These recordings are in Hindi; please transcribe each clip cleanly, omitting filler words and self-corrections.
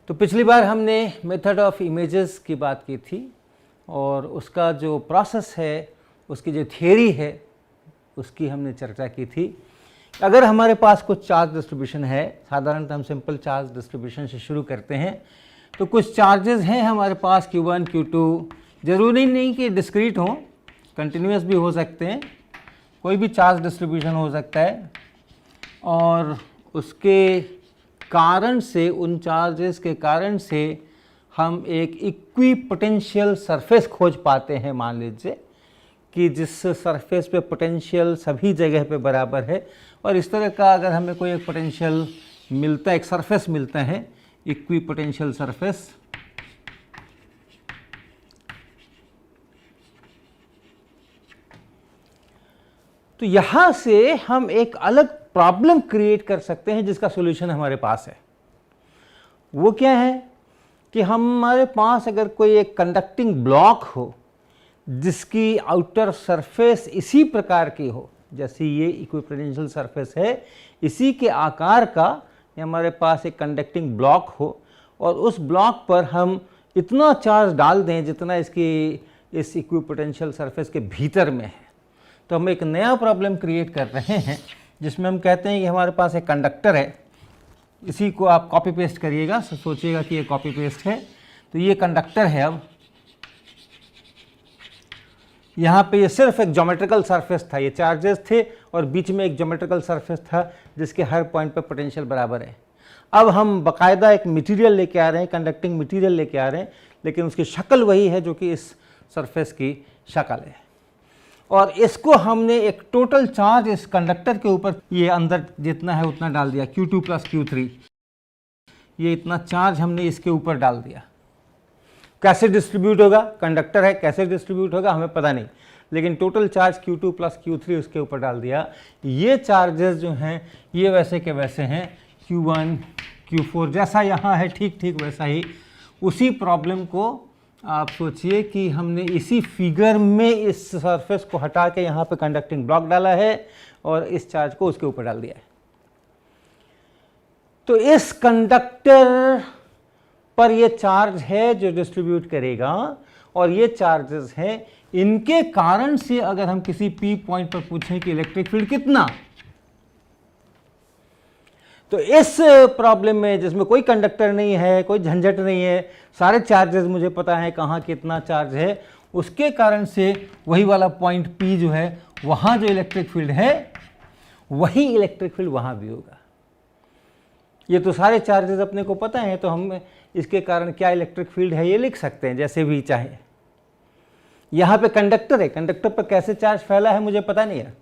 तो पिछली बार हमने मेथड ऑफ इमेजेस की बात की थी और उसका जो प्रोसेस है, उसकी जो थियरी है, उसकी हमने चर्चा की थी। अगर हमारे पास कुछ चार्ज डिस्ट्रीब्यूशन है, साधारणतः हम सिंपल चार्ज डिस्ट्रीब्यूशन से शुरू करते हैं, तो कुछ चार्जेस हैं हमारे पास Q1, Q2, ज़रूरी नहीं कि डिस्क्रीट हों, कंटिन्यूस भी हो सकते हैं, कोई भी चार्ज डिस्ट्रीब्यूशन हो सकता है। और उसके कारण से, उन चार्जेस के कारण से हम एक इक्वी पोटेंशियल सरफेस खोज पाते हैं। मान लीजिए कि जिस सरफेस पे पोटेंशियल सभी जगह पे बराबर है, और इस तरह का अगर हमें कोई एक पोटेंशियल मिलता है, एक सरफेस मिलता है, इक्वी पोटेंशियल सरफेस, तो यहां से हम एक अलग प्रॉब्लम क्रिएट कर सकते हैं जिसका सॉल्यूशन हमारे पास है। वो क्या है कि हमारे पास अगर कोई एक कंडक्टिंग ब्लॉक हो जिसकी आउटर सरफेस इसी प्रकार की हो, जैसे ये इक्विपोटेंशियल सरफेस है, इसी के आकार का हमारे पास एक कंडक्टिंग ब्लॉक हो, और उस ब्लॉक पर हम इतना चार्ज डाल दें जितना इसकी इस इक्विपोटेंशियल सरफेस के भीतर में है, तो हम एक नया प्रॉब्लम क्रिएट कर रहे हैं जिसमें हम कहते हैं कि हमारे पास एक कंडक्टर है। इसी को आप कॉपी पेस्ट करिएगा, सोचिएगा कि ये कॉपी पेस्ट है, तो ये कंडक्टर है। अब यहाँ पे ये सिर्फ एक ज्योमेट्रिकल सरफेस था, ये चार्जेस थे और बीच में एक ज्योमेट्रिकल सरफेस था जिसके हर पॉइंट पे पोटेंशियल बराबर है। अब हम बाकायदा एक मटेरियल लेके आ रहे हैं, कंडक्टिंग मटेरियल लेके आ रहे हैं, लेकिन उसकी शक्ल वही है जो कि इस सरफेस की शक्ल है, और इसको हमने एक टोटल चार्ज इस कंडक्टर के ऊपर, ये अंदर जितना है उतना डाल दिया, Q2 प्लस Q3, ये इतना चार्ज हमने इसके ऊपर डाल दिया। कैसे डिस्ट्रीब्यूट होगा, कंडक्टर है, कैसे डिस्ट्रीब्यूट होगा हमें पता नहीं, लेकिन total charge Q2 plus Q3 उसके ऊपर डाल दिया। ये चार्जेस जो हैं ये वैसे के वैसे हैं, Q1, Q4, जैसा यहाँ है ठीक ठीक वैसा ही। उसी प्रॉब्लम को आप सोचिए कि हमने इसी फिगर में इस सरफेस को हटा के यहाँ पे कंडक्टिंग ब्लॉक डाला है और इस चार्ज को उसके ऊपर डाल दिया है। तो इस कंडक्टर पर ये चार्ज है जो डिस्ट्रीब्यूट करेगा, और ये चार्जेस हैं, इनके कारण से अगर हम किसी P पॉइंट पर पूछें कि इलेक्ट्रिक फील्ड कितना, तो इस प्रॉब्लम में जिसमें कोई कंडक्टर नहीं है, कोई झंझट नहीं है, सारे चार्जेस मुझे पता है कहाँ कितना चार्ज है, उसके कारण से वही वाला पॉइंट P जो है, वहाँ जो इलेक्ट्रिक फील्ड है वही इलेक्ट्रिक फील्ड वहाँ भी होगा। ये तो सारे चार्जेस अपने को पता है, तो हम इसके कारण क्या इलेक्ट्रिक फील्ड है ये लिख सकते हैं जैसे भी चाहे। यहाँ पे कंडक्टर है, कंडक्टर पर कैसे चार्ज फैला है मुझे पता नहीं है,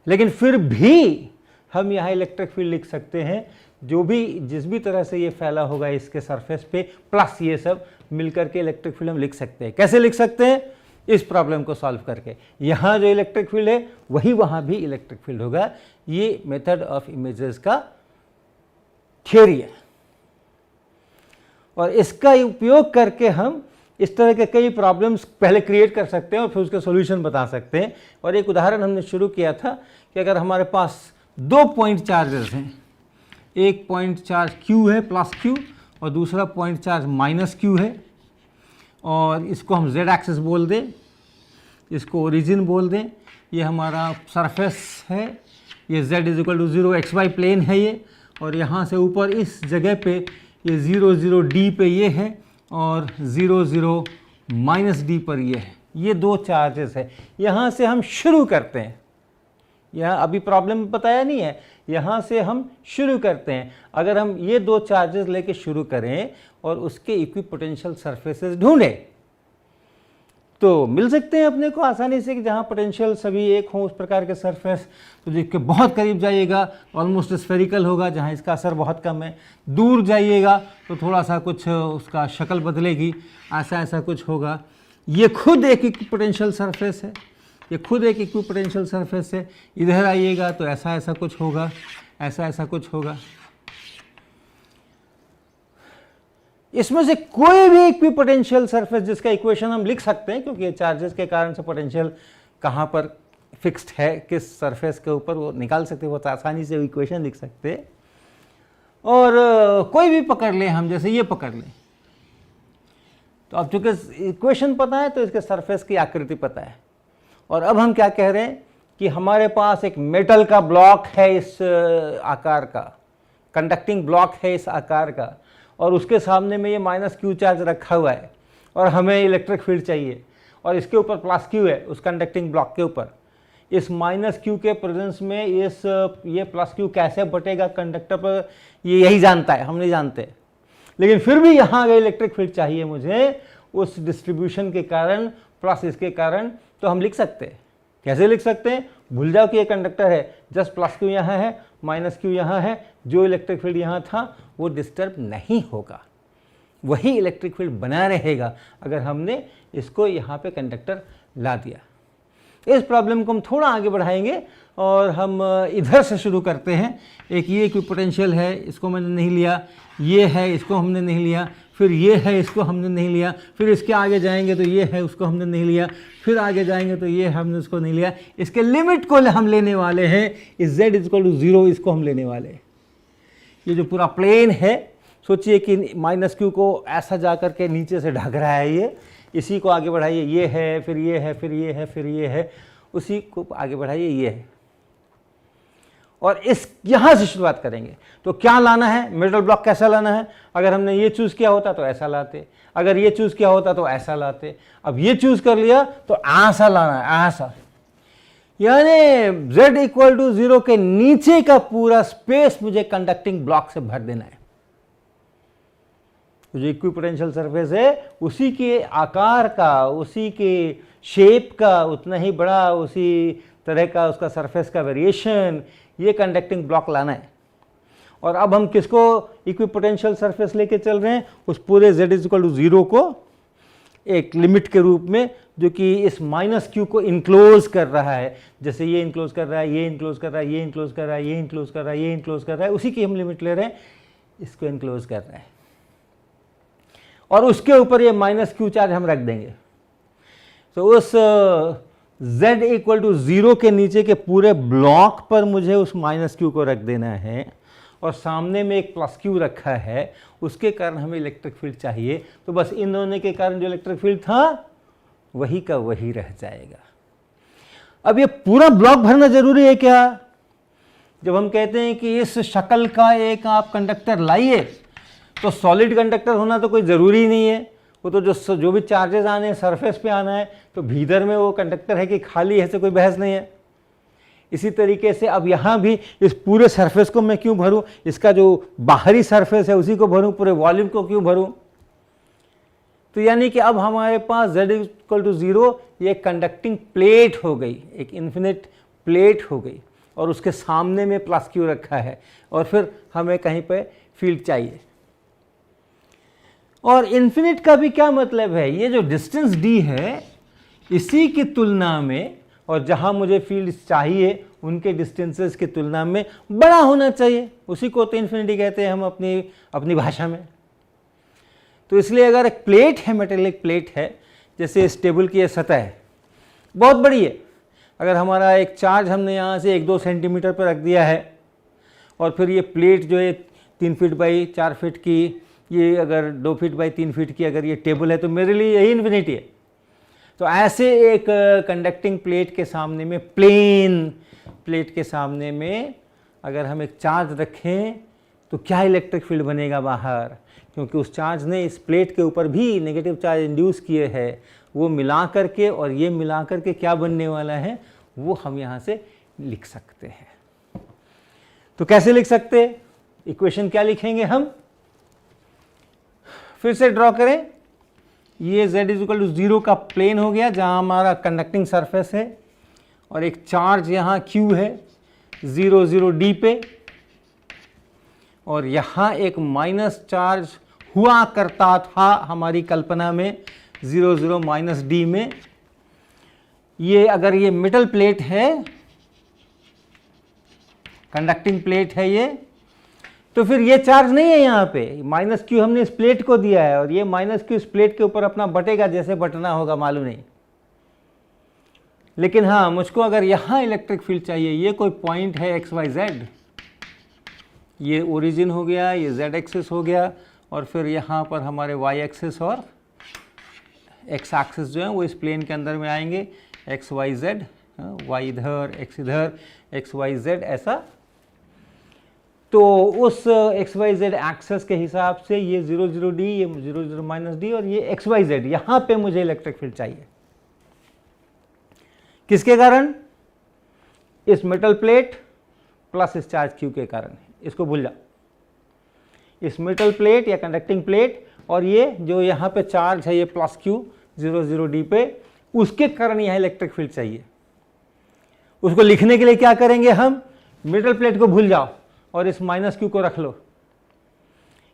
लेकिन फिर भी हम यहाँ इलेक्ट्रिक फील्ड लिख सकते हैं, जो भी जिस भी तरह से ये फैला होगा इसके सरफेस पे, प्लस ये सब मिलकर के इलेक्ट्रिक फील्ड हम लिख सकते हैं। कैसे लिख सकते हैं? इस प्रॉब्लम को सॉल्व करके। यहाँ जो इलेक्ट्रिक फील्ड है वही वहाँ भी इलेक्ट्रिक फील्ड होगा। ये मेथड ऑफ इमेजेस का थ्योरी है, और इसका उपयोग करके हम इस तरह के कई प्रॉब्लम्स पहले क्रिएट कर सकते हैं और फिर उसके सॉल्यूशन बता सकते हैं। और एक उदाहरण हमने शुरू किया था कि अगर हमारे पास दो पॉइंट चार्जेस हैं, एक पॉइंट चार्ज Q है प्लस Q और दूसरा पॉइंट चार्ज माइनस Q है, और इसको हम Z एक्सिस बोल दें, इसको ओरिजिन बोल दें, ये हमारा सरफेस है, ये Z is equal to 0 XY plane है ये, और यहाँ से ऊपर इस जगह पे ये 0 0 D पे ये है और 0 0 माइनस D पर ये है। ये दो चार्जेस है। यहाँ से हम शुरू करते हैं, यहाँ अभी प्रॉब्लम बताया नहीं है, यहाँ से हम शुरू करते हैं। अगर हम ये दो चार्जेस लेके शुरू करें और उसके इक्विपोटेंशियल सरफेसेस ढूंढें तो मिल सकते हैं अपने को आसानी से कि जहाँ पोटेंशियल सभी एक हों उस प्रकार के सरफेस। तो जिसके बहुत करीब जाइएगा ऑलमोस्ट स्फेरिकल होगा, जहाँ इसका असर बहुत कम है। दूर जाइएगा तो थोड़ा सा कुछ उसका शक्ल बदलेगी, ऐसा कुछ होगा। ये खुद एक इक्विपोटेंशियल सरफेस है, ये खुद एक इक्विपोटेंशियल सरफेस है। इधर आइएगा तो ऐसा कुछ होगा, ऐसा कुछ होगा। इसमें से कोई भी इक्विपोटेंशियल सरफेस जिसका इक्वेशन हम लिख सकते हैं, क्योंकि चार्जेस के कारण से पोटेंशियल कहाँ पर फिक्स्ड है, किस सरफेस के ऊपर, वो निकाल सकते हैं, बहुत आसानी से इक्वेशन लिख सकते हैं। और कोई भी पकड़ लें हम, जैसे ये पकड़ लें, तो अब चूंकि इक्वेशन पता है तो इसके सरफेस की आकृति पता है। और अब हम क्या कह रहे हैं कि हमारे पास एक मेटल का ब्लॉक है इस आकार का, कंडक्टिंग ब्लॉक है इस आकार का, और उसके सामने में ये माइनस क्यू चार्ज रखा हुआ है और हमें इलेक्ट्रिक फील्ड चाहिए, और इसके ऊपर प्लस क्यू है उस कंडक्टिंग ब्लॉक के ऊपर। इस माइनस क्यू के प्रेजेंस में ये प्लस क्यू कैसे बटेगा कंडक्टर पर, ये यही जानता है, हम नहीं जानते। लेकिन फिर भी यहाँ अगर इलेक्ट्रिक फील्ड चाहिए मुझे उस डिस्ट्रीब्यूशन के कारण प्लस इसके कारण, तो हम लिख सकते हैं। कैसे लिख सकते हैं? भूल जाओ कि ये कंडक्टर है, जस्ट प्लस क्यू यहाँ है, माइनस क्यू यहाँ है, जो इलेक्ट्रिक फील्ड यहाँ था वो डिस्टर्ब नहीं होगा, वही इलेक्ट्रिक फील्ड बना रहेगा अगर हमने इसको यहाँ पे कंडक्टर ला दिया। इस प्रॉब्लम को हम थोड़ा आगे बढ़ाएंगे और हम इधर से शुरू करते हैं। एक ये इक्विपोटेंशियल है, इसको मैंने नहीं लिया, ये है, इसको हमने नहीं लिया, फिर ये है, इसको हमने नहीं लिया, फिर इसके आगे जाएंगे तो ये है, उसको हमने नहीं लिया, फिर आगे जाएंगे तो ये हमने उसको नहीं लिया। इसके लिमिट को हम लेने वाले हैं, इस z = 0, इसको हम लेने वाले हैं। ये जो पूरा प्लेन है, सोचिए कि माइनस क्यू को ऐसा जा कर के नीचे से ढक रहा है, ये इसी को आगे बढ़ाइए, ये है, फिर ये है, फिर ये है, फिर ये है, उसी को आगे बढ़ाइए, ये है, और इस यहाँ से शुरुआत करेंगे। तो क्या लाना है, मिडल ब्लॉक कैसा लाना है? अगर हमने ये चूज़ किया होता तो ऐसा लाते, अगर ये चूज़ किया होता तो ऐसा लाते, अब ये चूज़ कर लिया तो ऐसा लाना है, ऐसा। यानी z = 0 के नीचे का पूरा स्पेस मुझे कंडक्टिंग ब्लॉक से भर देना है। जो इक्विपोटेंशियल सरफेस है उसी के आकार का, उसी के शेप का, उतना ही बड़ा, उसी तरह का उसका सरफेस का वेरिएशन, ये कंडक्टिंग ब्लॉक लाना है। और अब हम किसको इक्विपोटेंशियल सरफेस लेके चल रहे हैं? उस पूरे z = 0 को एक लिमिट के रूप में, जो कि इस माइनस क्यू को इनक्लोज कर रहा है। जैसे ये इनक्लोज कर रहा है, ये इनक्लोज कर रहा है, ये इनक्लोज कर रहा है, ये इनक्लोज कर रहा है, ये इनक्लोज कर रहा है, उसी की हम लिमिट ले रहे हैं, इसको इनक्लोज कर रहा है। और उसके ऊपर ये माइनस क्यू चार्ज हम रख देंगे। तो उस z = 0 के नीचे के पूरे ब्लॉक पर मुझे उस माइनस क्यू को रख देना है, और सामने में एक प्लस क्यू रखा है, उसके कारण हमें इलेक्ट्रिक फील्ड चाहिए। तो बस इन दोनों के कारण जो इलेक्ट्रिक फील्ड था वही का वही रह जाएगा। अब ये पूरा ब्लॉक भरना जरूरी है क्या? जब हम कहते हैं कि इस शक्ल का एक आप कंडक्टर लाइए, तो सॉलिड कंडक्टर होना तो कोई ज़रूरी नहीं है, वो तो जो भी चार्जेस आने हैं सरफेस पे आना है, तो भीतर में वो कंडक्टर है कि खाली है, से कोई बहस नहीं है। इसी तरीके से अब यहाँ भी इस पूरे सरफेस को मैं क्यों भरूं? इसका जो बाहरी सरफेस है उसी को भरूं, पूरे वॉल्यूम को क्यों भरूं? तो यानी कि अब हमारे पास z = 0 ये कंडक्टिंग प्लेट हो गई, एक इन्फिनिट प्लेट हो गई, और उसके सामने में प्लस क्यू रखा है, और फिर हमें कहीं पे फील्ड चाहिए। और इन्फिनिट का भी क्या मतलब है? ये जो डिस्टेंस d है, इसी की तुलना में, और जहां मुझे फील्ड चाहिए उनके डिस्टेंसेस की तुलना में बड़ा होना चाहिए, उसी को तो इन्फिनिटी कहते हैं हम अपनी भाषा में। तो इसलिए अगर एक प्लेट है, मेटेलिक प्लेट है, जैसे इस टेबल की ये सतह है, बहुत बड़ी है, अगर हमारा एक चार्ज हमने यहाँ से 1-2 सेंटीमीटर पर रख दिया है, और फिर ये प्लेट जो है 3 फीट बाई 4 फीट की, ये अगर 2 फीट बाई 3 फीट की अगर ये टेबल है, तो मेरे लिए यही इन्फिनिटी है। तो ऐसे एक कंडक्टिंग प्लेट के सामने में, प्लेन प्लेट के सामने में अगर हम एक चार्ज रखें, तो क्या इलेक्ट्रिक फील्ड बनेगा बाहर? क्योंकि उस चार्ज ने इस प्लेट के ऊपर भी नेगेटिव चार्ज इंड्यूस किए हैं, वो मिला करके और ये मिला करके क्या बनने वाला है वो हम यहाँ से लिख सकते हैं। तो कैसे लिख सकते हैं? इक्वेशन क्या लिखेंगे हम? फिर से ड्रॉ करें। ये z = 0 का प्लेन हो गया जहाँ हमारा कंडक्टिंग सरफेस है, और एक चार्ज यहाँ q है 0, 0 d पे, और यहाँ एक माइनस चार्ज हुआ करता था हमारी कल्पना में 0, 0 - d में। ये अगर ये मेटल प्लेट है, कंडक्टिंग प्लेट है ये, तो फिर ये चार्ज नहीं है यहाँ पे, माइनस क्यू हमने इस प्लेट को दिया है, और ये माइनस क्यू इस प्लेट के ऊपर अपना बटेगा, जैसे बटना होगा मालूम नहीं। लेकिन हाँ, मुझको अगर यहाँ इलेक्ट्रिक फील्ड चाहिए, ये कोई पॉइंट है x, y, z, ये ओरिजिन हो गया, ये z एक्सिस हो गया, और फिर यहाँ पर हमारे y एक्सिस और x एक्सिस जो है वो इस प्लेन के अंदर में आएंगे, x y z, y इधर, x इधर, x y z ऐसा। तो उस x y z एक्सिस के हिसाब से ये 0 0 d, ये 0 0 माइनस d, और ये x y z, यहाँ पे मुझे इलेक्ट्रिक फील्ड चाहिए। किसके कारण? इस मेटल प्लेट प्लस इस चार्ज q के कारण। इसको भूल जा, इस मेटल प्लेट या कंडक्टिंग प्लेट और ये जो यहाँ पे चार्ज है ये प्लस q 0 0 d पे, उसके कारण यहाँ इलेक्ट्रिक फील्ड चाहिए। उसको लिखने के लिए क्या करेंगे हम? मेटल प्लेट को भूल जाओ और इस माइनस q को रख लो।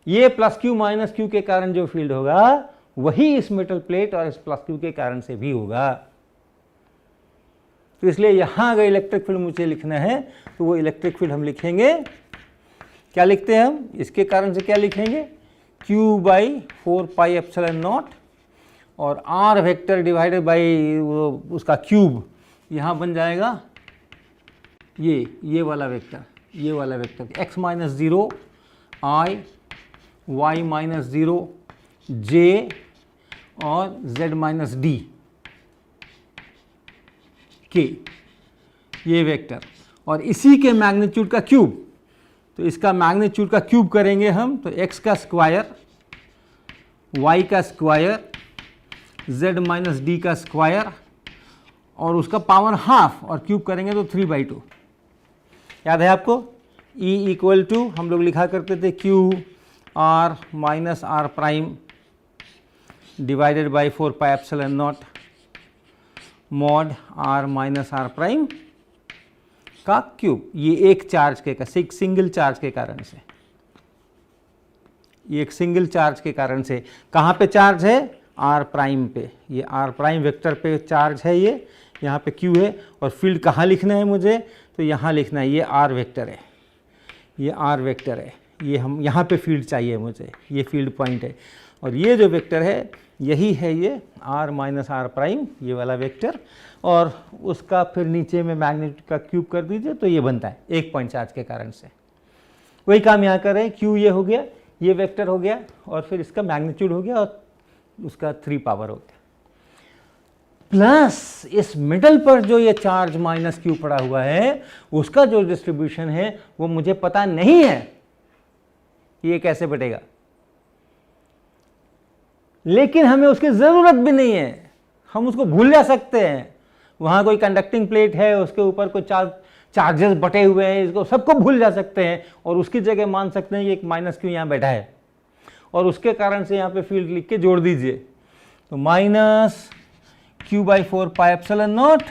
ये प्लस q माइनस q के कारण जो फील्ड होगा वही इस मेटल प्लेट और इस प्लस q के कारण से भी होगा। तो इसलिए यहां अगर इलेक्ट्रिक फील्ड मुझे लिखना है तो वो इलेक्ट्रिक फील्ड हम लिखेंगे, क्या लिखते हैं हम? इसके कारण से क्या लिखेंगे? q by 4 pi epsilon not और r वेक्टर डिवाइडेड बाई उसका क्यूब, यहाँ बन जाएगा ये वाला वेक्टर, ये वाला vector x minus 0 i, y minus 0 j और z माइनस d के, ये वेक्टर, और इसी के मैग्नीट्यूड का क्यूब। तो इसका मैग्नीट्यूड का क्यूब करेंगे हम, तो x का स्क्वायर, y का स्क्वायर, z माइनस d का स्क्वायर और उसका पावर हाफ, और क्यूब करेंगे तो 3/2। याद है आपको? E इक्वल टू हम लोग लिखा करते थे q r minus r prime divided by 4 pi epsilon not mod r minus r prime का क्यूब। ये एक चार्ज के, सिंगल चार्ज के कारण से, ये एक सिंगल चार्ज के कारण से। कहाँ पे चार्ज है? r प्राइम पे, ये r प्राइम वेक्टर पे चार्ज है, ये यहाँ पे q है। और फील्ड कहाँ लिखना है मुझे? तो यहाँ लिखना है, ये r वेक्टर है, ये r वेक्टर है, ये हम यहाँ पे फील्ड चाहिए मुझे, ये फील्ड पॉइंट है। और ये जो वेक्टर है यही है ये r माइनस r प्राइम, ये वाला वेक्टर, और उसका फिर नीचे में मैग्नीट्यूड का क्यूब कर दीजिए तो ये बनता है एक पॉइंट चार्ज के कारण से। वही काम यहाँ कर रहे हैं, q ये हो गया, ये वेक्टर हो गया, और फिर इसका मैग्नीट्यूड हो गया और उसका 3 पावर हो गया, प्लस इस मिडल पर जो ये चार्ज माइनस q पड़ा हुआ है उसका जो डिस्ट्रीब्यूशन है वो मुझे पता नहीं है ये कैसे बटेगा, लेकिन हमें उसकी ज़रूरत भी नहीं है, हम उसको भूल जा सकते हैं। वहाँ कोई कंडक्टिंग प्लेट है, उसके ऊपर कोई चार्जेस बटे हुए हैं, इसको सबको भूल जा सकते हैं और उसकी जगह मान सकते हैं कि एक माइनस क्यू यहाँ बैठा है, और उसके कारण से यहाँ पे फील्ड लिख के जोड़ दीजिए। तो minus q by 4 pi epsilon not,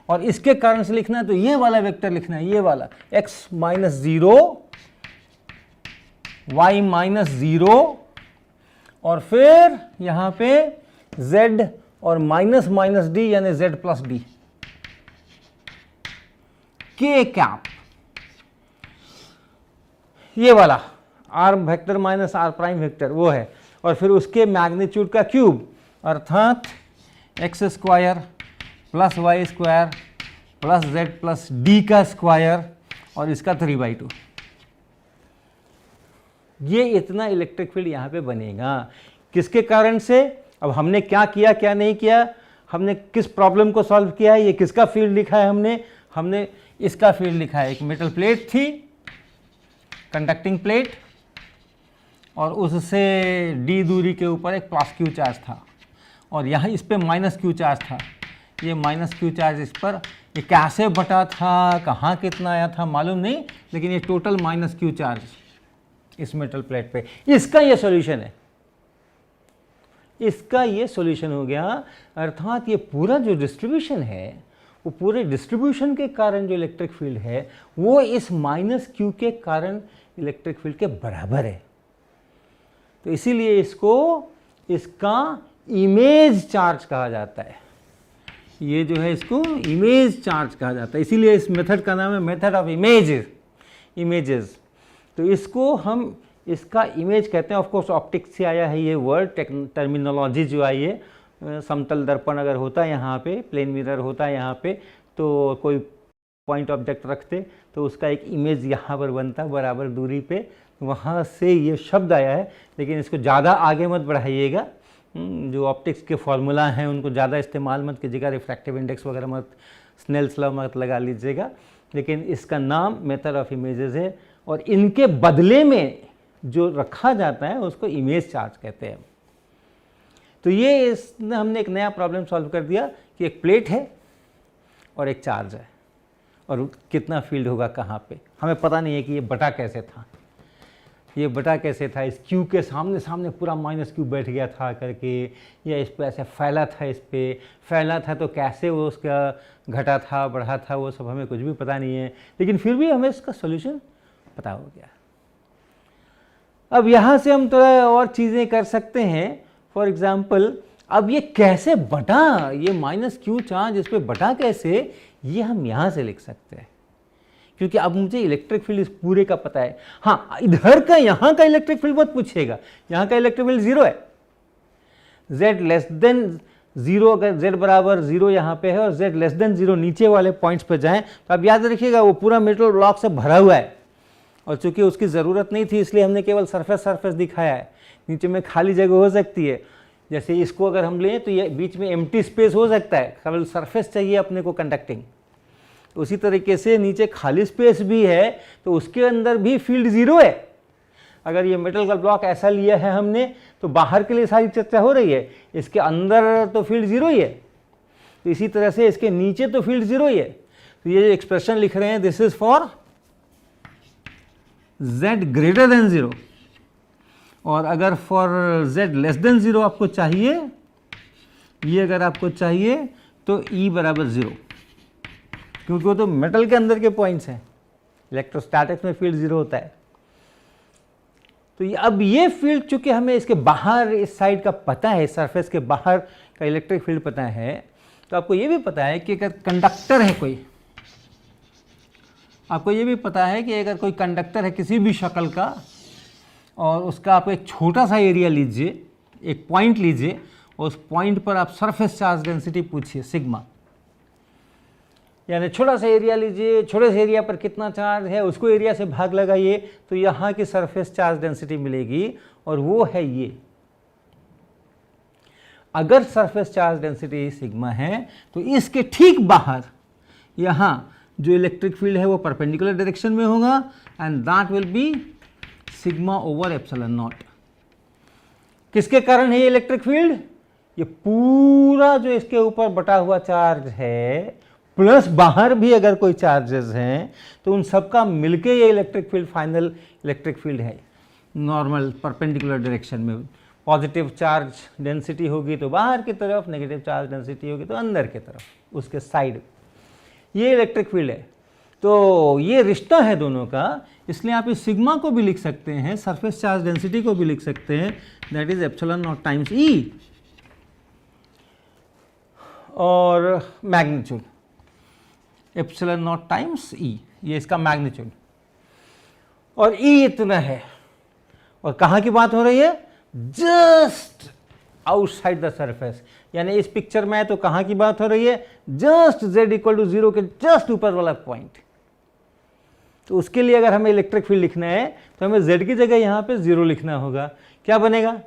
और इसके कारण से लिखना है तो ये वाला वेक्टर लिखना है, ये वाला x माइनस 0 y माइनस 0 और फिर यहाँ पे z और माइनस माइनस d यानी z प्लस d के कैप, ये वाला r vector minus r prime vector वो है, और फिर उसके मैग्नीट्यूड का क्यूब अर्थात X square plus Y square plus Z plus D का स्क्वायर और इसका 3/2। ये इतना इलेक्ट्रिक फील्ड यहाँ पे बनेगा। किसके कारण से? अब हमने क्या किया क्या नहीं किया, हमने किस प्रॉब्लम को सॉल्व किया है, ये किसका फील्ड लिखा है, हमने इसका फील्ड लिखा है। एक मेटल प्लेट थी, कंडक्टिंग प्लेट, और उससे d दूरी के ऊपर एक प्लस q चार्ज था, और यहाँ इस पे माइनस q चार्ज था। ये माइनस q चार्ज इस पर, ये कैसे बटा था, कहाँ कितना आया था मालूम नहीं, लेकिन ये टोटल माइनस q चार्ज इस मेटल प्लेट पे, इसका ये सॉल्यूशन है, इसका ये सॉल्यूशन हो गया। अर्थात ये पूरा जो डिस्ट्रीब्यूशन है वो पूरे डिस्ट्रीब्यूशन के कारण जो इलेक्ट्रिक फील्ड है वो इस माइनस q के कारण इलेक्ट्रिक फील्ड के बराबर है। तो इसीलिए इसको इसका इमेज चार्ज कहा जाता है। ये जो है इसको इमेज चार्ज कहा जाता है, इसीलिए इस मेथड का नाम है मेथड ऑफ इमेजेस। तो इसको हम इसका इमेज कहते हैं। ऑफ कोर्स ऑप्टिक्स से आया है ये वर्ड, टर्मिनोलॉजी जो आई है। समतल दर्पण अगर होता है यहाँ पे, प्लेन मिरर होता है यहाँ पे, तो कोई पॉइंट ऑब्जेक्ट रखते तो उसका एक इमेज यहाँ पर बनता बराबर दूरी पे, वहाँ से ये शब्द आया है। लेकिन इसको ज़्यादा आगे मत बढ़ाइएगा, जो ऑप्टिक्स के फॉर्मूला हैं उनको ज़्यादा इस्तेमाल मत कीजिएगा, रिफ्रैक्टिव इंडेक्स वगैरह मत, स्नेल्स लॉ मत लगा लीजिएगा। लेकिन इसका नाम मेथड ऑफ इमेजेस है और इनके बदले में जो रखा जाता है उसको इमेज चार्ज कहते हैं। तो ये इसने हमने एक नया प्रॉब्लम सॉल्व कर दिया कि एक प्लेट है और एक चार्ज है और कितना फील्ड होगा कहाँ पे। हमें पता नहीं है कि ये बटा कैसे था, ये बटा कैसे था, इस क्यू के सामने सामने पूरा माइनस क्यू बैठ गया था करके, या इस पर ऐसे फैला था, इस पर फैला था तो कैसे वो उसका घटा था बढ़ा था, वो सब हमें कुछ भी पता नहीं है। लेकिन फिर भी हमें इसका सोल्यूशन पता हो गया। अब यहाँ से हम थोड़ा और चीज़ें कर सकते हैं। फॉर एग्जाम्पल, अब ये कैसे बटा, ये माइनस क्यू चार्ज इस पर बटा कैसे, ये हम यहाँ से लिख सकते हैं, क्योंकि अब मुझे इलेक्ट्रिक फील्ड इस पूरे का पता है। हाँ, इधर का यहाँ का इलेक्ट्रिक फील्ड मत पूछिएगा, यहाँ का इलेक्ट्रिक फील्ड 0 है। z लेस देन 0, अगर z बराबर 0 यहाँ पे है और z लेस देन 0 नीचे वाले पॉइंट्स पे जाएं तो आप याद रखिएगा वो पूरा मेटल ब्लॉक से भरा हुआ है, और चूंकि उसकी ज़रूरत नहीं थी इसलिए हमने केवल सरफेस दिखाया है। नीचे में खाली जगह हो सकती है, जैसे इसको अगर हम लें तो ये बीच में एम्प्टी स्पेस हो सकता है, केवल सरफेस चाहिए अपने को कंडक्टिंग। उसी तरीके से नीचे खाली स्पेस भी है तो उसके अंदर भी फील्ड 0 है। अगर ये मेटल का ब्लॉक ऐसा लिया है हमने तो बाहर के लिए सारी चर्चा हो रही है, इसके अंदर तो फील्ड 0 ही है, तो इसी तरह से इसके नीचे तो फील्ड 0 ही है। तो ये जो एक्सप्रेशन लिख रहे हैं, this is for z greater than 0, और अगर फॉर z लेस देन 0 आपको चाहिए, ये अगर आपको चाहिए तो E बराबर 0, क्योंकि वो तो मेटल के अंदर के पॉइंट्स हैं। इलेक्ट्रोस्टैटिक्स में फील्ड 0 होता है। तो अब ये फील्ड चूंकि हमें इसके बाहर इस साइड का पता है, सरफेस के बाहर का इलेक्ट्रिक फील्ड पता है, तो आपको ये भी पता है कि अगर कंडक्टर है कोई, आपको ये भी पता है कि अगर कोई कंडक्टर है किसी भी शक्ल का और उसका आप एक छोटा सा एरिया लीजिए, एक पॉइंट लीजिए, और उस पॉइंट पर आप सरफेस चार्ज डेंसिटी पूछिए सिग्मा, यानी छोटा सा एरिया लीजिए, छोटे से एरिया पर कितना चार्ज है उसको एरिया से भाग लगाइए तो यहाँ की सरफेस चार्ज डेंसिटी मिलेगी, और वो है ये। अगर सरफेस चार्ज डेंसिटी सिग्मा है तो इसके ठीक बाहर यहाँ जो इलेक्ट्रिक फील्ड है वो परपेंडिकुलर डायरेक्शन में होगा, and that will be sigma over epsilon not. किसके कारण है ये इलेक्ट्रिक फील्ड? ये पूरा जो इसके ऊपर बटा हुआ चार्ज है प्लस बाहर भी अगर कोई चार्जेस हैं तो उन सबका मिलके ये electric field final electric field है। नॉर्मल परपेंडिकुलर डायरेक्शन में पॉजिटिव चार्ज डेंसिटी होगी तो बाहर की तरफ, नेगेटिव चार्ज डेंसिटी होगी तो अंदर की तरफ, उसके साइड, ये इलेक्ट्रिक फील्ड है। तो ये रिश्ता है दोनों का, इसलिए आप इस सिग्मा को भी लिख सकते हैं, सरफेस चार्ज डेंसिटी को भी लिख सकते हैं, that is epsilon naught times E, और magnitude epsilon naught times E, ये इसका मैग्नीट्यूड, और ई इतना है। और कहाँ की बात हो रही है? जस्ट आउटसाइड द सरफेस, यानी इस पिक्चर में तो कहाँ की बात हो रही है? जस्ट z इक्वल टू 0 के जस्ट ऊपर वाला पॉइंट। तो उसके लिए अगर हमें इलेक्ट्रिक फील्ड लिखना है तो हमें z की जगह यहाँ पे 0 लिखना होगा। क्या बनेगा?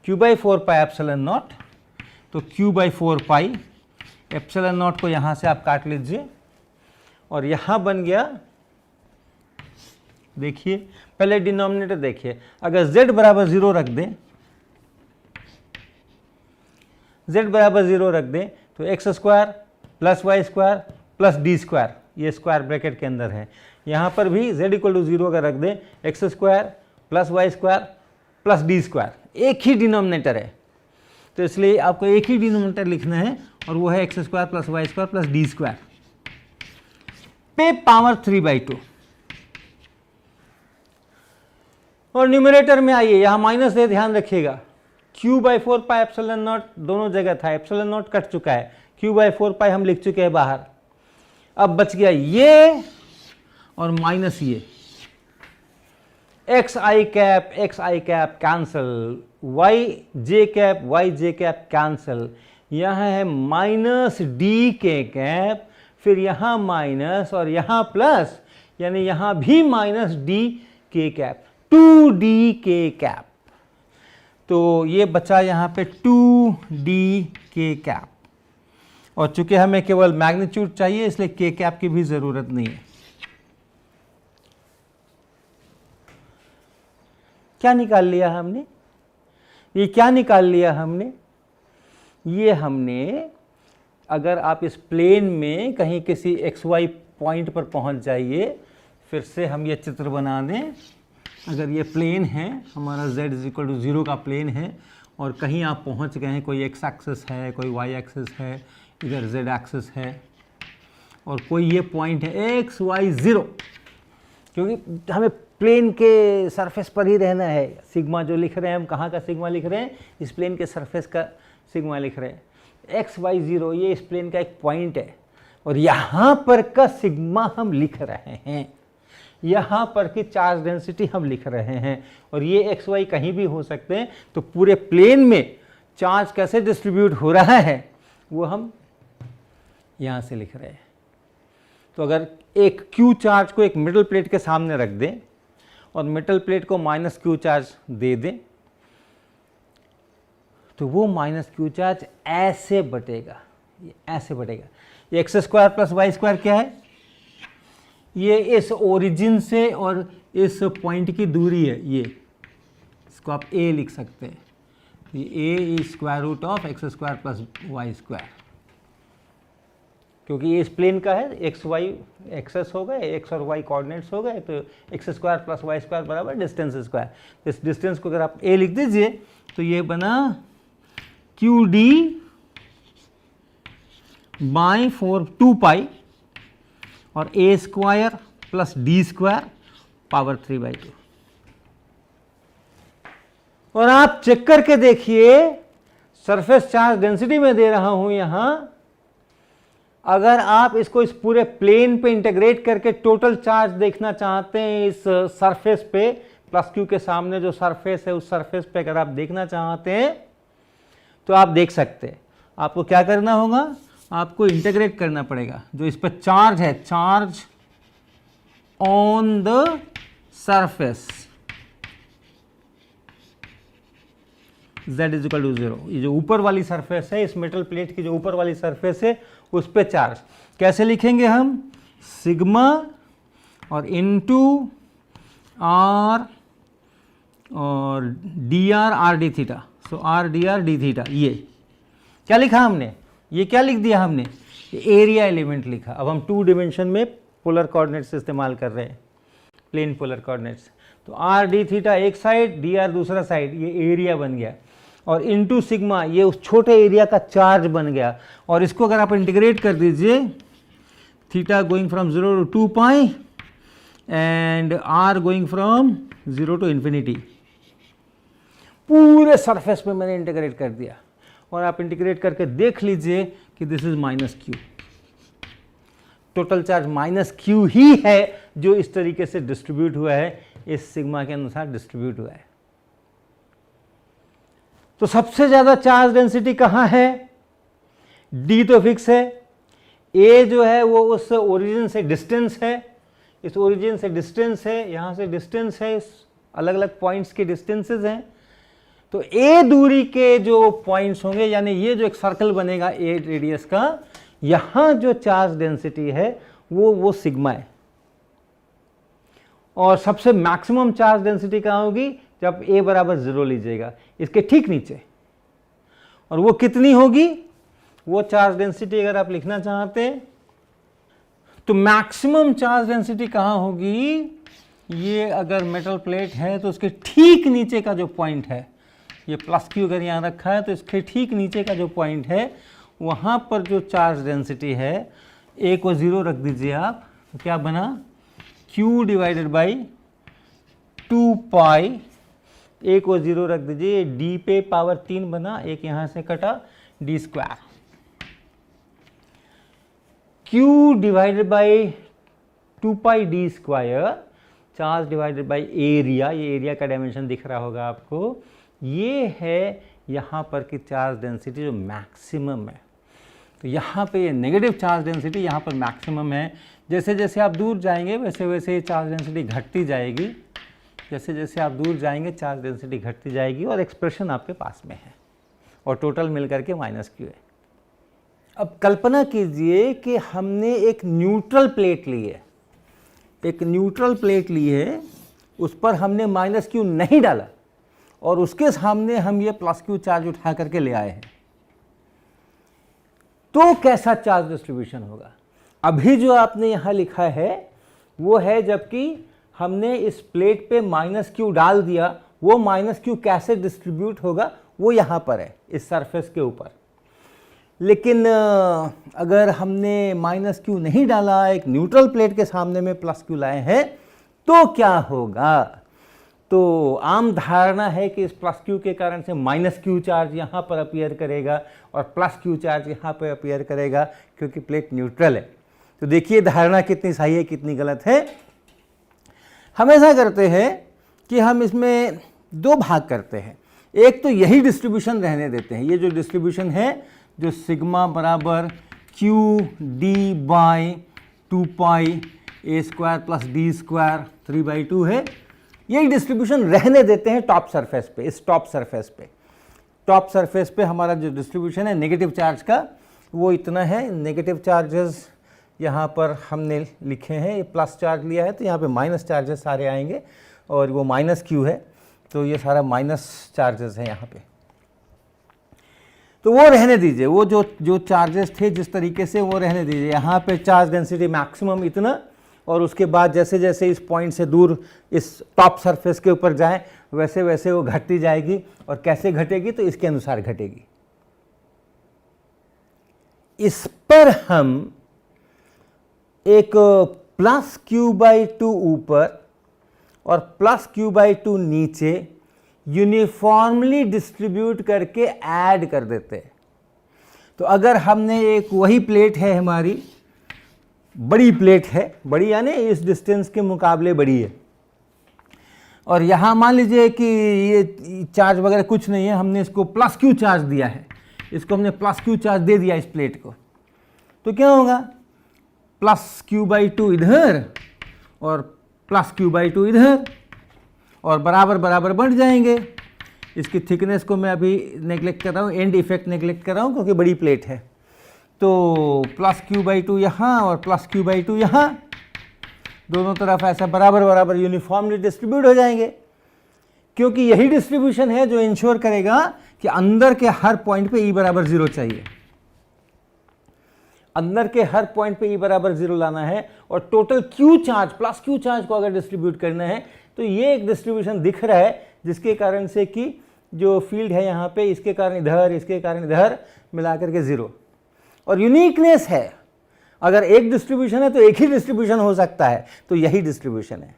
q/4 पाई एप्सिलॉन नॉट, तो q/4 पाई एप्सिलॉन नॉट को यहाँ से आप काट लीजिए, और यहाँ बन गया, देखिए पहले डिनोमिनेटर देखिए, अगर z बराबर 0 रख दें, z बराबर 0 रख दें तो x square plus Y square plus D square, ये स्क्वायर ब्रैकेट के अंदर है। यहाँ पर भी z इक्वल टू 0 अगर रख दें, x square plus Y square plus D square, एक ही डिनोमिनेटर है, तो इसलिए आपको एक ही डिनोमिनेटर लिखना है, और वो है X square plus Y square plus D square पे पावर 3/2। और न्यूमरेटर में आइए, यहां माइनस है, ध्यान रखिएगा, q/4 पाई एप्सिलॉन नॉट दोनों जगह था, एप्सिलॉन नॉट कट चुका है, q/4 पाई हम लिख चुके हैं बाहर। अब बच गया ये और माइनस ये, xi cap cancel, yj cap cancel, यहां है माइनस डी के कैप, फिर यहाँ माइनस और यहाँ प्लस, यानी यहाँ भी माइनस डी के कैप, 2d के कैप। तो ये बचा यहाँ पे 2d के कैप, और चूंकि हमें केवल मैग्नीट्यूड चाहिए इसलिए के कैप की भी ज़रूरत नहीं है। क्या निकाल लिया हमने? ये क्या निकाल लिया हमने? ये हमने, अगर आप इस प्लेन में कहीं किसी XY पॉइंट पर पहुंच जाइए, फिर से हम ये चित्र बना दें। अगर ये प्लेन है हमारा z=0 का प्लेन है, और कहीं आप पहुंच गए हैं, कोई x एक्सिस है, कोई y एक्सिस है, इधर z एक्सिस है, और कोई ये पॉइंट है XY0, क्योंकि हमें प्लेन के सरफेस पर ही रहना है। सिग्मा जो लिख रहे हैं हम, कहाँ का सिग्मा लिख रहे हैं? इस प्लेन के सरफेस का सिग्मा लिख रहे हैं। XY0 ये इस प्लेन का एक पॉइंट है, और यहाँ पर का सिग्मा हम लिख रहे हैं, यहाँ पर की चार्ज डेंसिटी हम लिख रहे हैं, और ये XY कहीं भी हो सकते हैं। तो पूरे प्लेन में चार्ज कैसे डिस्ट्रीब्यूट हो रहा है वो हम यहाँ से लिख रहे हैं। तो अगर एक Q चार्ज को एक मेटल प्लेट के सामने रख दें और मेटल प्लेट को -Q चार्ज दे दें, तो वो -Q चार्ज ऐसे बटेगा, ये ऐसे बटेगा। ये x² + y² क्या है? ये इस ओरिजिन से और इस पॉइंट की दूरी है, ये इसको आप a लिख सकते हैं। ये a √(x² + y²), क्योंकि ये इस प्लेन का है, एक्स वाई एक्सेस हो गए, एक्स और वाई कोऑर्डिनेट्स हो गए, तो x² + y² बराबर डिस्टेंस स्क्वायर। इस डिस्टेंस को अगर आप a लिख दीजिए तो ये बना QD बाई 2π और a² + d² पावर 3/2। और आप चेक करके देखिए, सरफेस चार्ज डेंसिटी में दे रहा हूं यहां, अगर आप इसको इस पूरे प्लेन पे इंटीग्रेट करके टोटल चार्ज देखना चाहते हैं इस सरफेस पे, +Q के सामने जो सरफेस है उस सरफेस पे अगर आप देखना चाहते हैं तो आप देख सकते हैं। आपको क्या करना होगा? आपको इंटीग्रेट करना पड़ेगा। जो इस पर चार्ज है, charge on the surface z=0, ये जो ऊपर वाली सरफेस है, इस मेटल प्लेट की जो ऊपर वाली सरफेस है उस पे चार्ज कैसे लिखेंगे हम? सिग्मा और इनटू r और dr r/d²। सो r dr d²। ये क्या लिखा हमने? ये क्या लिख दिया हमने? एरिया एलिमेंट लिखा। अब हम 2 डिमेंशन में पोलर कोऑर्डिनेट्स इस्तेमाल कर रहे हैं, प्लेन पोलर कोऑर्डिनेट्स। तो r d² एक साइड, dr दूसरा साइड, ये एरिया बन गया, और इनटू सिग्मा ये उस छोटे एरिया का चार्ज बन गया। और इसको अगर आप इंटीग्रेट कर दीजिए, theta going from 0 to 2π and r going from 0 to ∞, पूरे सरफेस पे मैंने इंटीग्रेट कर दिया। और आप इंटीग्रेट करके देख लीजिए कि this is -Q। Total charge -Q ही है जो इस तरीके से डिस्ट्रीब्यूट हुआ है, इस सिग्मा के अनुसार डिस्ट्रीब्यूट हुआ है। तो सबसे ज्यादा चार्ज डेंसिटी कहां है? D तो फिक्स है, A जो है वो उस ओरिजिन से डिस्टेंस है, इस ओरिजिन से डिस्टेंस है, यहां से डिस्टेंस है, अलग अलग पॉइंट्स के डिस्टेंसेस हैं। तो A दूरी के जो पॉइंट्स होंगे, यानी ये जो एक सर्कल बनेगा A रेडियस का, यहां जो चार्ज डेंसिटी है वो सिग्मा है। और सबसे मैक्सिमम चार्ज डेंसिटी कहां होगी? जब A = 0 लीजिएगा, इसके ठीक नीचे। और वो कितनी होगी? वो चार्ज डेंसिटी अगर आप लिखना चाहते हैं तो मैक्सिमम चार्ज डेंसिटी कहां होगी? ये अगर मेटल प्लेट है तो उसके ठीक नीचे का जो पॉइंट है, ये +Q अगर यहाँ रखा है तो इसके ठीक नीचे का जो पॉइंट है, वहाँ पर जो चार्ज डेंसिटी है, A को 0 रख दीजिए आप, तो क्या बना? Q / 2π, A को 0 रख दीजिए, D पे पावर 3 बना, एक यहाँ से कटा, d²। Q / 2π d², charge divided by area, ये एरिया का डायमेंशन दिख रहा होगा आपको, ये है यहाँ पर की चार्ज डेंसिटी जो मैक्सिमम है। तो यहाँ पे ये नेगेटिव चार्ज डेंसिटी यहाँ पर मैक्सिमम है। जैसे जैसे आप दूर जाएंगे वैसे वैसे ये चार्ज डेंसिटी घटती जाएगी, जैसे जैसे आप दूर जाएंगे चार्ज डेंसिटी घटती जाएगी, और एक्सप्रेशन आपके पास में है, और टोटल मिलकर के -q है। अब कल्पना कीजिए कि हमने एक न्यूट्रल प्लेट ली है, एक न्यूट्रल प्लेट ली है, उस पर हमने -q नहीं डाला और उसके सामने हम ये +q चार्ज उठा करके ले आए हैं, तो कैसा चार्ज डिस्ट्रीब्यूशन होगा? अभी जो आपने यहाँ लिखा है वो है जबकि हमने इस प्लेट पे -q डाल दिया, वो -q कैसे डिस्ट्रीब्यूट होगा वो यहाँ पर है इस सरफेस के ऊपर। लेकिन अगर हमने -q नहीं डाला, एक न्यूट्रल प्लेट के सामने में +q लाए हैं, तो क्या होगा? तो आम धारणा है कि इस +q के कारण से -q चार्ज यहाँ पर अपीयर करेगा और +q चार्ज यहाँ पर अपीयर करेगा, क्योंकि प्लेट न्यूट्रल है। तो देखिए धारणा कितनी सही है कितनी गलत है। हम ऐसा करते हैं कि हम इसमें दो भाग करते हैं। एक तो यही डिस्ट्रीब्यूशन रहने देते हैं, ये जो डिस्ट्रीब्यूशन है जो सिग्मा बराबर q/2π a² + d² 3/2 है, ये डिस्ट्रीब्यूशन रहने देते हैं टॉप सरफेस पे। इस टॉप सरफेस पे हमारा जो डिस्ट्रीब्यूशन है नेगेटिव चार्ज का वो इतना है। नेगेटिव चार्जेस यहाँ पर हमने लिखे हैं, ये प्लस चार्ज लिया है तो यहाँ पे माइनस चार्जेस सारे आएंगे, और वो -q है तो ये सारा माइनस चार्जेस है यहाँ पे। तो वो रहने दीजिए, वो जो चार्जेस थे जिस तरीके से वो रहने दीजिए। यहाँ पे चार्ज डेंसिटी मैक्सिमम इतना, और उसके बाद जैसे जैसे इस पॉइंट से दूर इस टॉप सरफेस के ऊपर जाएं वैसे वैसे वो घटती जाएगी। और कैसे घटेगी? तो इसके अनुसार घटेगी। इस पर हम एक +q/2 ऊपर और +q/2 नीचे यूनिफॉर्मली डिस्ट्रीब्यूट करके ऐड कर देते हैं। तो अगर हमने एक वही प्लेट है, हमारी बड़ी प्लेट है, बड़ी यानी इस डिस्टेंस के मुकाबले बड़ी है, और यहाँ मान लीजिए कि ये चार्ज वगैरह कुछ नहीं है, हमने इसको +q चार्ज दिया है, इसको हमने +q चार्ज दे दिया इस प्लेट को, तो क्या होगा? +q/2 इधर और +q/2 इधर, और बराबर बराबर बढ़ जाएंगे। इसकी थिकनेस को मैं अभी नेगलेक्ट कर रहा हूँ, एंड इफेक्ट नेगलेक्ट कर रहा हूँ क्योंकि बड़ी प्लेट है। तो +q/2 यहाँ और +q/2 यहाँ, दोनों तरफ ऐसा बराबर बराबर यूनिफॉर्मली डिस्ट्रीब्यूट हो जाएंगे, क्योंकि यही डिस्ट्रीब्यूशन है जो इंश्योर करेगा कि अंदर के हर पॉइंट पे E = 0 चाहिए। अंदर के हर पॉइंट पे E = 0 लाना है, और total q charge +q charge को अगर डिस्ट्रीब्यूट करना है तो ये एक डिस्ट्रीब्यूशन दिख रहा है, जिसके कारण से कि जो फील्ड है यहाँ पे, इसके कारण इधर, इसके कारण इधर, मिलाकर के 0। और यूनिकनेस है, अगर एक डिस्ट्रीब्यूशन है तो एक ही डिस्ट्रीब्यूशन हो सकता है, तो यही डिस्ट्रीब्यूशन है।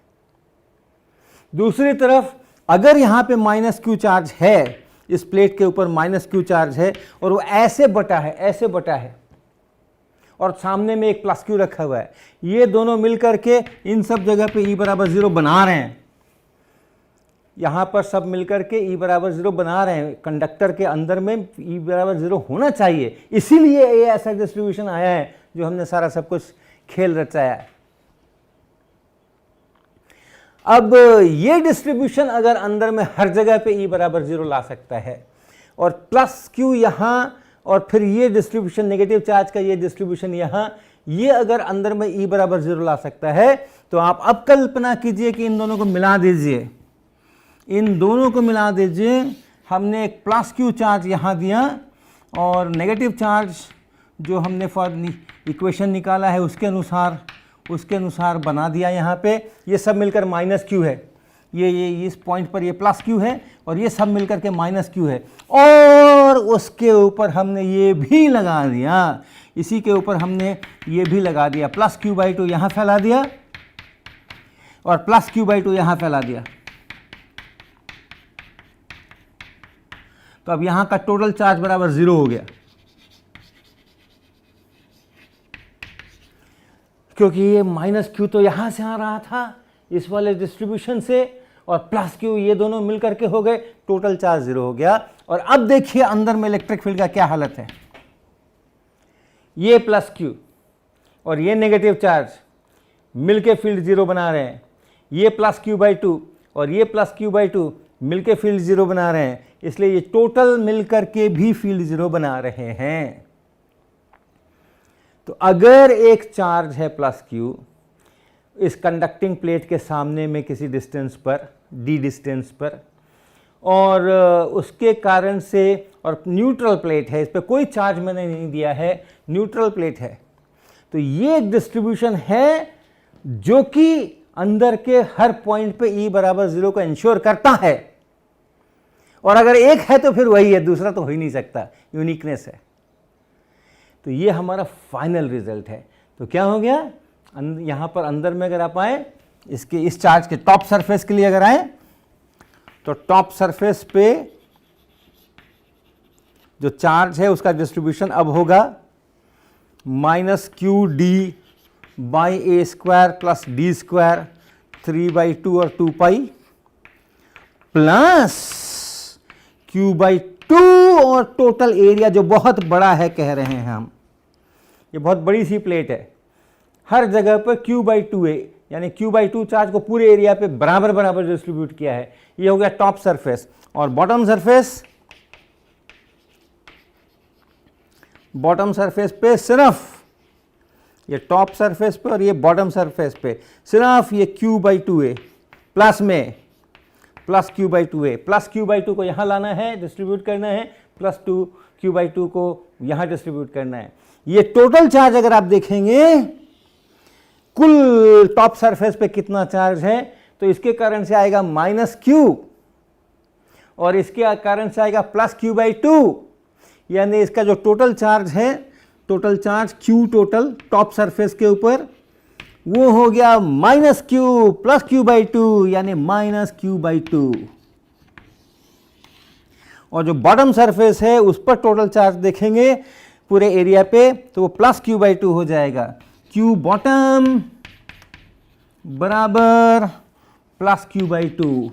दूसरी तरफ अगर यहाँ पे -q चार्ज है, इस प्लेट के ऊपर -q चार्ज है, और वो ऐसे बटा है, ऐसे बटा है, और सामने में एक +q रखा हुआ है, ये दोनों मिलकर के इन सब जगह पे E = 0 बना रहे हैं। यहाँ पर सब मिलकर के E = 0 बना रहे हैं। कंडक्टर के अंदर में E = 0 होना चाहिए, इसीलिए ये ऐसा डिस्ट्रीब्यूशन आया है जो हमने सारा सब कुछ खेल रचाया है। अब ये डिस्ट्रीब्यूशन अगर अंदर में हर जगह पे E = 0 ला सकता है, और +q यहाँ, और फिर ये डिस्ट्रीब्यूशन नेगेटिव चार्ज का ये डिस्ट्रीब्यूशन यहाँ, ये अगर अंदर में E = 0 ला सकता है, तो आप अब कल्पना कीजिए कि इन दोनों को मिला दीजिए, इन दोनों को मिला दीजिए। हमने एक +q चार्ज यहाँ दिया, और नेगेटिव चार्ज जो हमने फॉर इक्वेशन निकाला है उसके अनुसार बना दिया यहाँ पे। ये सब मिलकर -q है, ये इस पॉइंट पर ये +q है, और ये सब मिलकर के -q है, और उसके ऊपर हमने ये भी लगा दिया, इसी के ऊपर हमने ये भी लगा दिया, +q/2 यहाँ फैला दिया और +q/2 यहाँ फैला दिया। तो अब यहाँ का टोटल चार्ज बराबर 0 हो गया, क्योंकि ये -q तो यहाँ से आ रहा था इस वाले डिस्ट्रीब्यूशन से, और +q ये दोनों मिलकर के हो गए, टोटल चार्ज 0 हो गया। और अब देखिए अंदर में इलेक्ट्रिक फील्ड का क्या हालत है। ये प्लस क्यू और ये नेगेटिव चार्ज मिलके फील्ड जीरो बना रहे हैं, ये प्लस क्यू बाई टू और ये प्लस क्यू बाई टू मिलके फील्ड जीरो बना रहे हैं, इसलिए ये टोटल मिलकर के भी फील्ड जीरो बना रहे हैं। तो अगर एक चार्ज है प्लस क्यू इस कंडक्टिंग प्लेट के सामने में किसी डिस्टेंस पर, डी डिस्टेंस पर, और उसके कारण से, और न्यूट्रल प्लेट है, इस पर कोई चार्ज मैंने नहीं दिया है, न्यूट्रल प्लेट है, तो ये एक डिस्ट्रीब्यूशन है जो कि अंदर के हर पॉइंट पे E बराबर 0 को इंश्योर करता है। और अगर एक है तो फिर वही है, दूसरा तो हो ही नहीं सकता, यूनिकनेस है। तो ये हमारा फाइनल रिजल्ट है। तो क्या हो गया, यहां पर अंदर में अगर आप आए, इसके इस चार्ज के टॉप सरफेस के लिए अगर आए, तो टॉप सरफेस पे जो चार्ज है उसका डिस्ट्रीब्यूशन अब होगा minus Q D by A square plus D square 3/2 और 2 पाई प्लस क्यू बाई 2 और टोटल एरिया जो बहुत बड़ा है कह रहे हैं हम, ये बहुत बड़ी सी प्लेट है, हर जगह पर क्यू बाई 2 है, यानी क्यू बाई 2 चार्ज को पूरे एरिया पे बराबर बराबर डिस्ट्रीब्यूट किया है। ये हो गया टॉप सरफेस। और बॉटम सरफेस पे सिर्फ ये टॉप सरफेस पे और ये बॉटम सरफेस पे सिर्फ ये क्यू बाई 2 है, प्लस में प्लस क्यू बाई 2 है, प्लस क्यू बाई 2 को यहाँ लाना है, डिस्ट्रीब्यूट करना है, प्लस 2 क्यू बाई 2 को यहाँ डिस्ट्रीब्यूट करना है। ये टोटल चार्ज अगर आप देखेंगे कुल टॉप सरफेस पे कितना चार्ज है, तो इसके कारण से आएगा माइनस क्यू और इसके कारण से आएगा प्लस क्यू बाई 2, यानी इसका जो टोटल चार्ज है, total charge Q total top surface के ऊपर, वो हो गया minus Q plus Q by 2, यानी माइनस क्यू बाई 2। और जो बॉटम सरफेस है उस पर टोटल चार्ज देखेंगे पूरे एरिया पे, तो वो प्लस क्यू बाई 2 हो जाएगा, क्यू बॉटम बराबर प्लस क्यू बाई 2।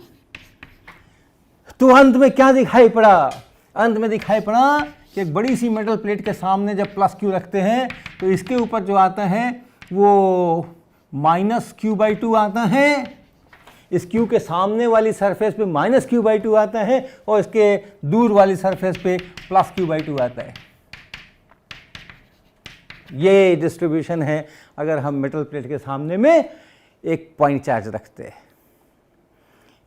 तो अंत में क्या दिखाई पड़ा, अंत में दिखाई पड़ा कि एक बड़ी सी मेटल प्लेट के सामने जब प्लस क्यू रखते हैं तो इसके ऊपर जो आता है वो माइनस क्यू बाई 2 आता है, इस क्यू के सामने वाली सरफेस पे माइनस क्यू बाई 2 आता है और इसके दूर वाली सरफेस पे प्लस क्यू बाई 2 आता है। ये डिस्ट्रीब्यूशन है अगर हम मेटल प्लेट के सामने में एक पॉइंट चार्ज रखते हैं।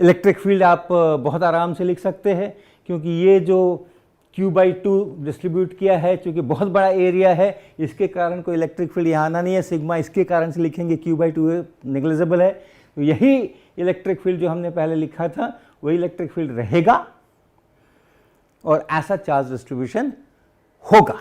इलेक्ट्रिक फील्ड आप बहुत आराम से लिख सकते हैं, क्योंकि ये जो क्यू बाई 2 डिस्ट्रीब्यूट किया है, चूँकि बहुत बड़ा एरिया है, इसके कारण कोई इलेक्ट्रिक फील्ड यहाँ आना नहीं है, सिग्मा इसके कारण से लिखेंगे क्यू बाई 2 नेग्लिजिबल है। तो यही इलेक्ट्रिक फील्ड जो हमने पहले लिखा था वही इलेक्ट्रिक फील्ड रहेगा और ऐसा चार्ज डिस्ट्रीब्यूशन होगा।